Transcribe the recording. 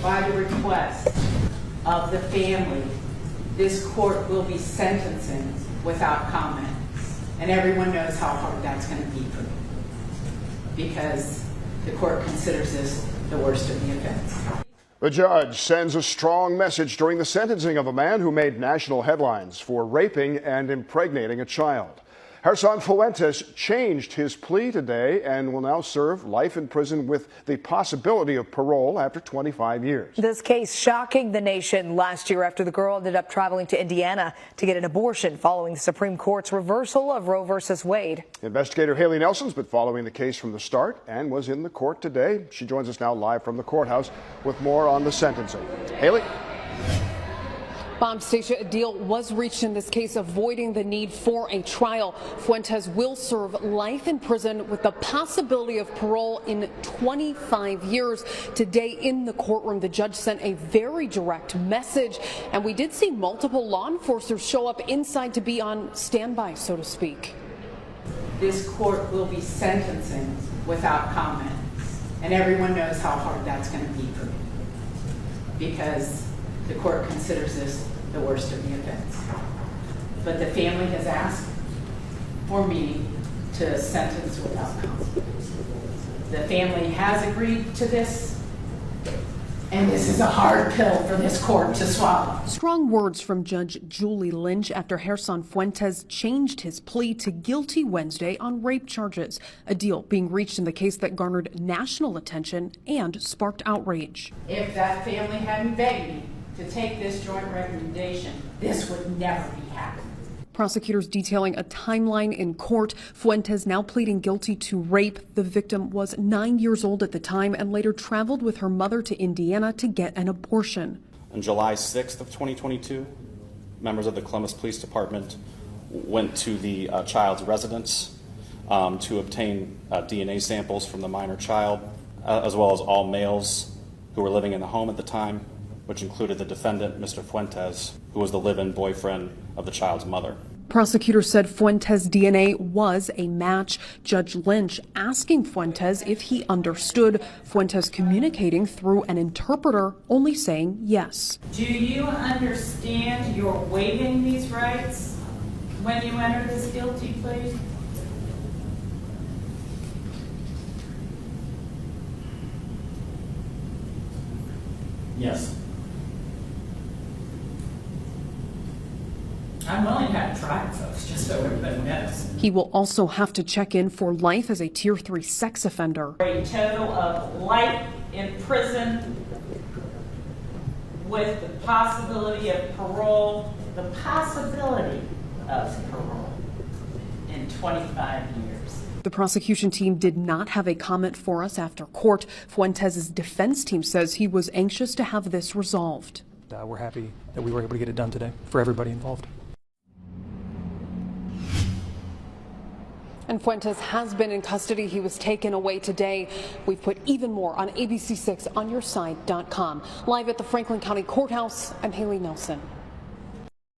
by the request of the family, this court will be sentencing without comment. And everyone knows how hard that's going to be for them, because the court considers this the worst of the offense. The judge sends a strong message during the sentencing of a man who made national headlines for raping and impregnating a child. Gerson Fuentes changed his plea today and will now serve life in prison with the possibility of parole after 25 years. This case shocking the nation last year after the girl ended up traveling to Indiana to get an abortion following the Supreme Court's reversal of Roe v. Wade. Investigator Haley Nelson's been following the case from the start and was in the court today. She joins us now live from the courthouse with more on the sentencing. Haley? Bob, Stacia, a deal was reached in this case, avoiding the need for a trial. Fuentes will serve life in prison with the possibility of parole in 25 years. Today in the courtroom, the judge sent a very direct message, and we did see multiple law enforcers show up inside to be on standby, so to speak. This court will be sentencing without comment, and everyone knows how hard that's going to be for me, because the court considers this the worst of the offense. But the family has asked for me to sentence without comment. The family has agreed to this, and this is a hard pill for this court to swallow. Strong words from Judge Julie Lynch after Gerson Fuentes changed his plea to guilty Wednesday on rape charges, a deal being reached in the case that garnered national attention and sparked outrage. If that family hadn't begged me to take this joint recommendation, this would never be happening. Prosecutors detailing a timeline in court. Fuentes now pleading guilty to rape. The victim was 9 years old at the time and later traveled with her mother to Indiana to get an abortion. On July 6th of 2022, members of the Columbus Police Department went to the child's residence to obtain DNA samples from the minor child, as well as all males who were living in the home at the time, which included the defendant, Mr. Fuentes, who was the live-in boyfriend of the child's mother. Prosecutors said Fuentes' DNA was a match. Judge Lynch asking Fuentes if he understood. Fuentes communicating through an interpreter, only saying yes. Do you understand you're waiving these rights when you enter this guilty plea? Yes. I'm willing to have a trial, folks, just so everybody knows. He will also have to check in for life as a Tier 3 sex offender. A total of life in prison with the possibility of parole, in 25 years. The prosecution team did not have a comment for us after court. Fuentes' defense team says he was anxious to have this resolved. We're happy that we were able to get it done today for everybody involved. And Fuentes has been in custody. He was taken away today. We've put even more on ABC6onyourside.com. Live at the Franklin County Courthouse, I'm Haley Nelson.